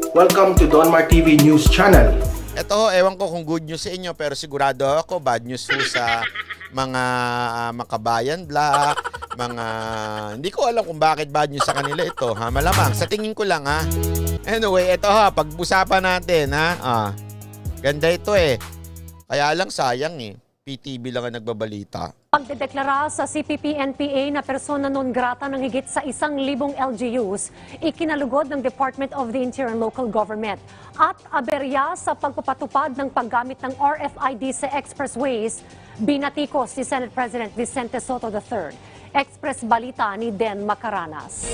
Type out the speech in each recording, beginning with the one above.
Welcome to Donmar TV News Channel. Ito, ewan ko kung good news sa inyo pero sigurado ako bad news po sa mga Makabayan Black, mga hindi ko alam kung bakit bad news sa kanila ito, ha? Malamang sa tingin ko lang, ha. Anyway, ito ha, pag-usapan natin, ha. Ganda ito eh. Kaya lang sayang eh. PTV lang ang nagbabalita. Pagdedeklara sa CPP-NPA na persona non grata ng higit sa 1,000 LGUs, ikinalugod ng Department of the Interior and Local Government. At aberya sa pagpapatupad ng paggamit ng RFID sa expressways, binatikos si Senate President Vicente Soto III. Express Balita ni Den Macaranas.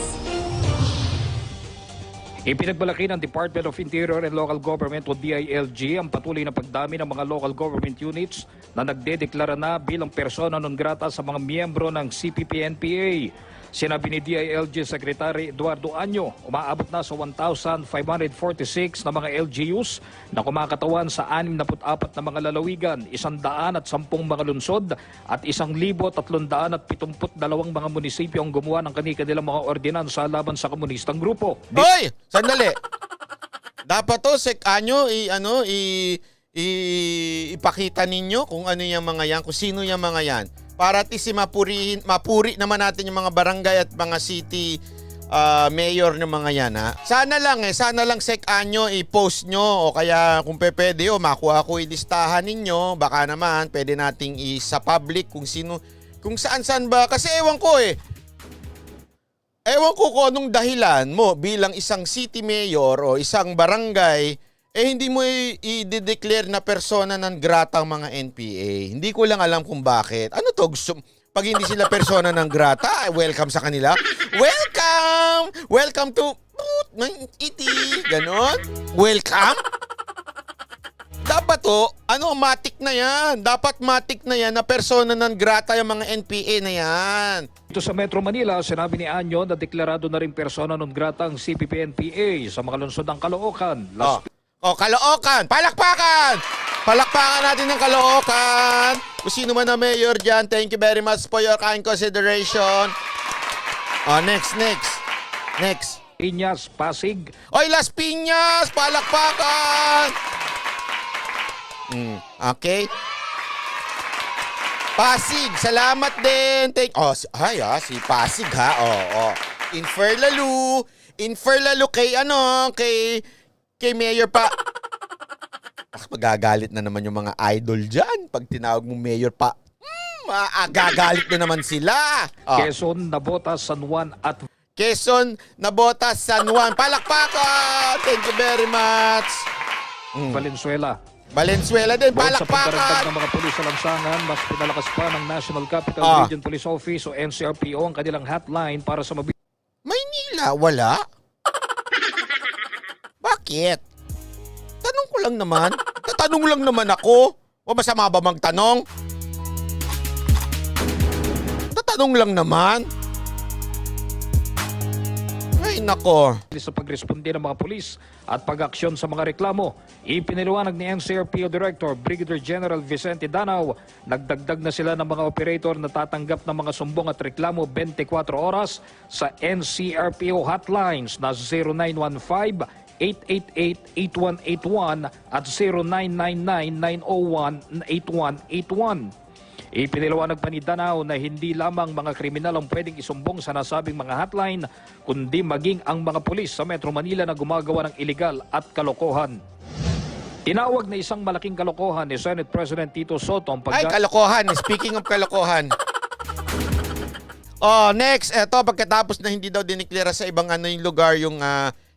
Ipinagmalaki ng Department of Interior and Local Government o DILG ang patuloy na pagdami ng mga local government units na nagdedeklara na bilang persona non grata sa mga miyembro ng CPP-NPA. Sinabi ni DILG Secretary Eduardo Año, umaabot na sa 1,546 na mga LGUs na kumakatawan sa 64 na mga lalawigan, 110 mga lungsod at 1,372 mga munisipyo ang gumawa ng kanilang mga ordinansa laban sa komunistang grupo. Hoy! Sandali! Dapat to, Anyo, ipakita ninyo kung ano yung mga yan, kung sino yung mga yan. Para at least mapuri naman natin yung mga barangay at mga city mayor ng mga yan, ha. Sana lang Anyo i-post nyo o kaya kung pwede makuha ko ilistahan ninyo, baka naman pwede nating sa public kung sino, kung saan ba, kasi ewan ko kung anong dahilan mo bilang isang city mayor o isang barangay hindi mo i-declare na persona non grata ang mga NPA. Hindi ko lang alam kung bakit. Ano to? Pag hindi sila persona non grata, welcome sa kanila. Welcome! Welcome to iti. Ganon? Welcome? Dapat matik na yan. Dapat matik na yan na persona non grata yung mga NPA na yan. Ito sa Metro Manila, sinabi ni Año na deklarado na rin persona non grata ang CPP-NPA sa mga lungsod ng Caloocan, Caloocan! Palakpakan! Palakpakan natin ng Caloocan! Kung sino man na mayor dyan, thank you very much for your kind consideration. Next. Piñas, Pasig. Oy, Las Piñas! Palakpakan! Okay. Pasig, salamat din. Si Pasig ha. Inferlalu kay Mayor pa. Magagalit na naman yung mga idol dyan. Pag tinawag mo Mayor pa, magagalit na naman sila. Quezon, Navotas, San Juan at Quezon, Navotas, San Juan. Palakpakan! Thank you very much. Valenzuela din, Bukod sa pagdaragdag palakpakan! ng mga pulis sa lansangan, mas pinalakas pa ng National Capital Region Police Office o NCRPO ang kanilang hotline para sa Maynila, wala? Bakit? Tanong ko lang naman. Tatanong lang naman ako. O masama ba magtanong? Tatanong lang naman. Ay, nako. sa pagresponde ng mga pulis at pag-aksyon sa mga reklamo. Ipiniliwanag ni NCRPO Director Brigadier General Vicente Danao, nagdagdag na sila ng mga operator na tatanggap ng mga sumbong at reklamo 24 oras sa NCRPO hotlines na 0915-888-8181 at 0999-901-8181. Ipiniliwanag pa ni Danao na hindi lamang mga kriminal ang pwedeng isumbong sa nasabing mga hotline, kundi maging ang mga pulis sa Metro Manila na gumagawa ng iligal at kalokohan. Tinawag na isang malaking kalokohan ni Senate President Tito Soto ang Ay, kalokohan. Speaking of kalokohan. Next. Eto, pagkatapos na hindi daw dineklara sa ibang yung lugar yung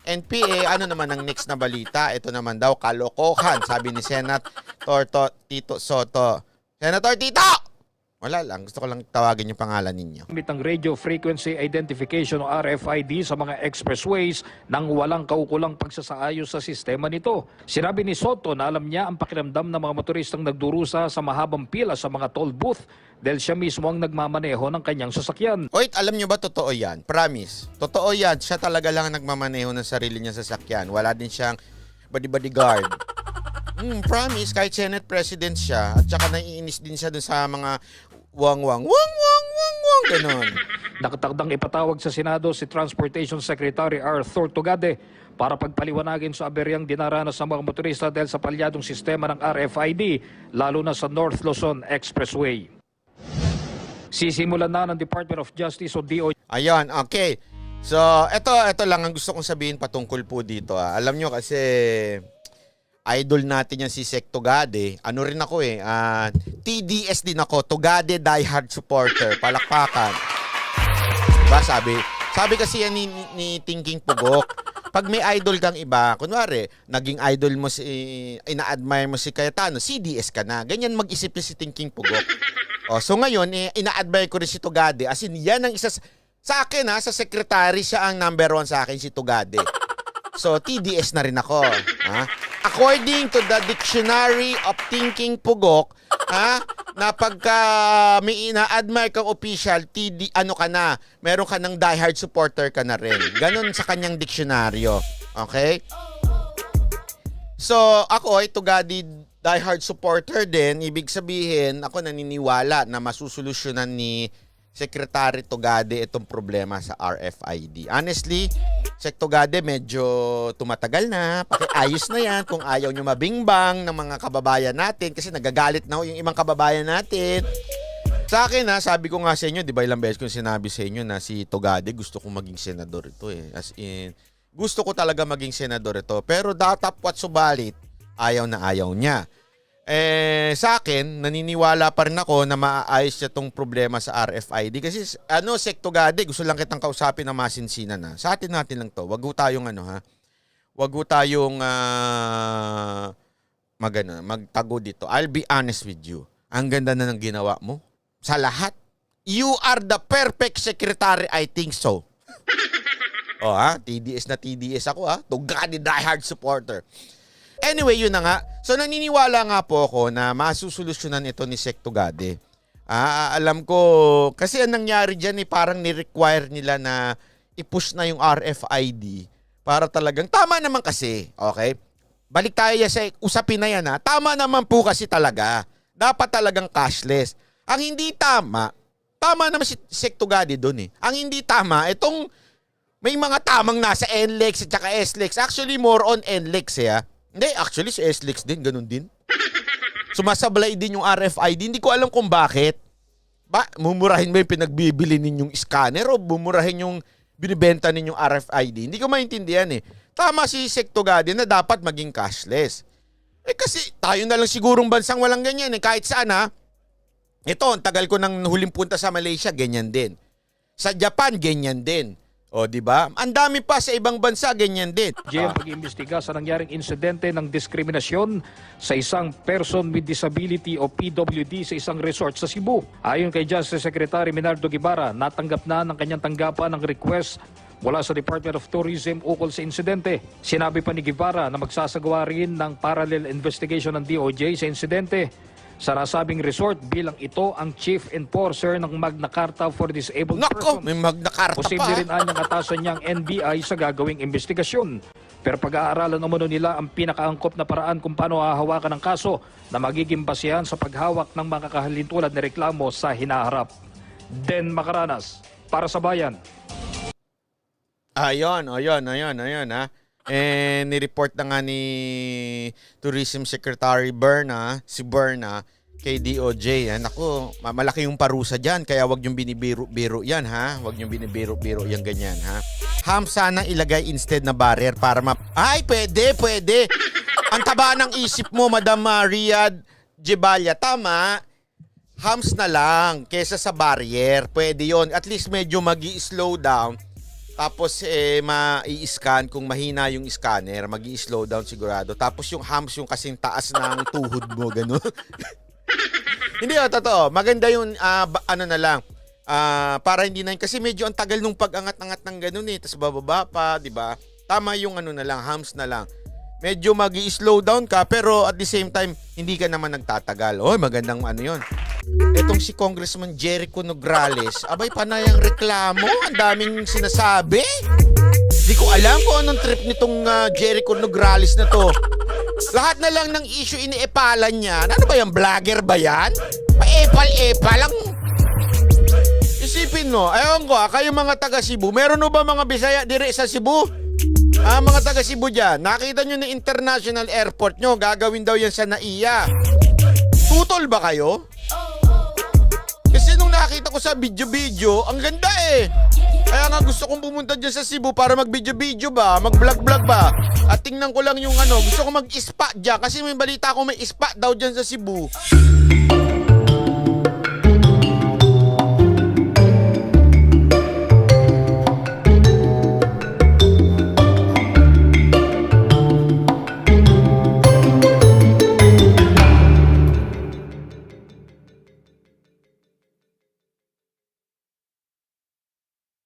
NPA, ano naman ang next na balita? Ito naman daw, kalokohan, sabi ni Senator Tito Soto. Senator Tito! Wala lang, gusto ko lang tawagin yung pangalan ninyo. Gamit ang Radio Frequency Identification o RFID sa mga expressways nang walang kaukulang pagsasaayos sa sistema nito. Sinabi ni Soto na alam niya ang pakiramdam ng mga motoristang nagdurusa sa mahabang pila sa mga toll booth dahil siya mismo ang nagmamaneho ng kanyang sasakyan. Wait, alam niyo ba totoo yan? Promise. Totoo yan. Siya talaga lang ang nagmamaneho ng sarili niya sasakyan. Wala din siyang bodyguard. Promise, kahit Senate President siya, at saka naiinis din siya dun sa mga wang Ganon. Nakatakdang ipatawag sa Senado si Transportation Secretary Arthur Tugade para pagpaliwanagin sa aberyang dinaranas ng mga motorista dahil sa palyadong sistema ng RFID, lalo na sa North Luzon Expressway. Sisimulan na ng Department of Justice o DOJ Ayun, okay. So, ito lang ang gusto kong sabihin patungkol po dito. Alam nyo kasi, idol natin yan si Sec Tugade. Ano rin ako TDS din ako. Tugade diehard supporter. Palakpakan. Diba sabi kasi yan ni Thinking Pugok. Pag may idol kang iba, kunwari, naging idol mo ina-admire mo si Cayetano, CDS ka na. Ganyan mag-isip si Thinking Pugok. So ngayon, ina-admire ko rin si Tugade. As in, yan ang isa sa akin sa secretary siya ang number 1 sa akin, si Tugade. So, TDS na rin ako. According to the Dictionary of Thinking Pugok, na pagka may ina-admire kang official, ano ka na, meron ka ng diehard supporter ka na rin. Ganon sa kanyang diksyonaryo. Okay? So, ako ay Tugade diehard supporter din. Ibig sabihin, ako naniniwala na masusolusyonan ni Secretary Tugade itong problema sa RFID. Honestly, Sec Tugade medyo tumatagal na. Pakiayos na yan kung ayaw nyo mabingbang ng mga kababayan natin kasi nagagalit na yung ibang kababayan natin. Sa akin sabi ko nga sa inyo, di ba ilang beses kong sinabi sa inyo na si Tugade gusto kong maging senador ito As in, gusto ko talaga maging senador ito. Pero datapwat subalit, ayaw na ayaw niya. Sa akin, naniniwala pa rin ako na maaayos niya tong problema sa RFID. Kasi Sec Tugade, gusto lang kitang kausapin na masinsinan Sa atin natin lang to. Wag ho tayong Wag ho tayong magtago dito. I'll be honest with you. Ang ganda na ng ginawa mo. Sa lahat. You are the perfect secretary, I think so. TDS na TDS ako Tugade diehard supporter. Anyway, yun na nga. So, naniniwala nga po ako na masusolusyonan ito ni Sec Tugade. Alam ko, kasi ang nangyari dyan parang ni-require nila na i-push na yung RFID para talagang, tama naman kasi, okay? Balik tayo sa usapin na yan Tama naman po kasi talaga. Dapat talagang cashless. Ang hindi tama naman si Sec Tugade dun Ang hindi tama, itong may mga tamang nasa NLEX at saka SLEX. Actually, more on NLEX Hindi, actually si SLEX din, ganun din. Sumasablay din yung RFID. Hindi ko alam kung bakit. Mumurahin ba yung pinagbibili ninyong scanner o mumurahin yung binibenta ninyong RFID? Hindi ko maintindihan Tama si Sec Tugade na dapat maging cashless. Kasi tayo na lang sigurong bansang walang ganyan Kahit saan Ito, ang tagal ko nang huling punta sa Malaysia, ganyan din. Sa Japan, ganyan din. Di ba? Ang dami pa sa ibang bansa, ganyan din. ang pag-iimbestiga sa nangyaring insidente ng diskriminasyon sa isang person with disability o PWD sa isang resort sa Cebu. Ayon kay Justice Secretary Minardo Guevara, natanggap na ng kanyang tanggapan ng request mula sa Department of Tourism ukol sa insidente. Sinabi pa ni Guevara na magsasagawa rin ng parallel investigation ng DOJ sa insidente sa nasabing resort bilang ito ang chief enforcer ng Magna Carta for Disabled Persons. May Magna Carta Posible rin anyang atasan niyang NBI sa gagawing investigasyon. Pero pag-aaralan umano nila ang pinakaangkop na paraan kung paano hahawakan ng kaso na magiging basihan sa paghawak ng mga kahalintulad na reklamo sa hinaharap. Den Macaranas, para sa Bayan. Ayun. Ni-report na nga ni Tourism Secretary Berna, si Berna, kay DOJ. Naku, malaki yung parusa dyan, kaya wag yung binibiro-biro yan, Wag yung binibiro-biro yan ganyan, Ham sana ilagay instead na barrier para Ay, pwede. Ang taba ng isip mo, Madam Riyad Jebalia. Tama. Hams na lang kesa sa barrier. Pwede yon. At least medyo magi-slow down. Tapos mai-scan kung mahina yung scanner, magi-slow down sigurado. Tapos yung hams yung kasing taas ng tuhod mo, gano'n. Hindi totoo. Maganda yung na lang. Para hindi na kasi medyo ang tagal nung pag-angat-angat ng gano'n Tapos bababa pa, 'di ba? Tama yung na lang, hams na lang. Medyo magi-slow down ka pero at the same time hindi ka naman nagtatagal. Magandang yon. Etong si Congressman Jericho Nograles, abay panayang reklamo, ang daming sinasabi. Di ko alam kung anong trip nitong Jericho Nograles na to. Lahat na lang ng issue iniipalan niya. Ano ba yan? Vlogger ba yan? Pa-epal-epal lang. Isipin no? Ewan ko, kayo mga taga Cebu, meron o ba mga Bisaya dire sa Cebu? Mga taga Cebu dyan, nakita nyo na international airport nyo, gagawin daw yan sa NAIA. Tutol ba kayo? Kasi nung nakita ko sa video-video, ang ganda eh. Kaya nga gusto kong pumunta dyan sa Cebu para mag-video-video ba, mag-vlog-vlog ba. At tingnan ko lang yung gusto ko mag-ispa dyan kasi may balita ko may ispa daw dyan sa Cebu.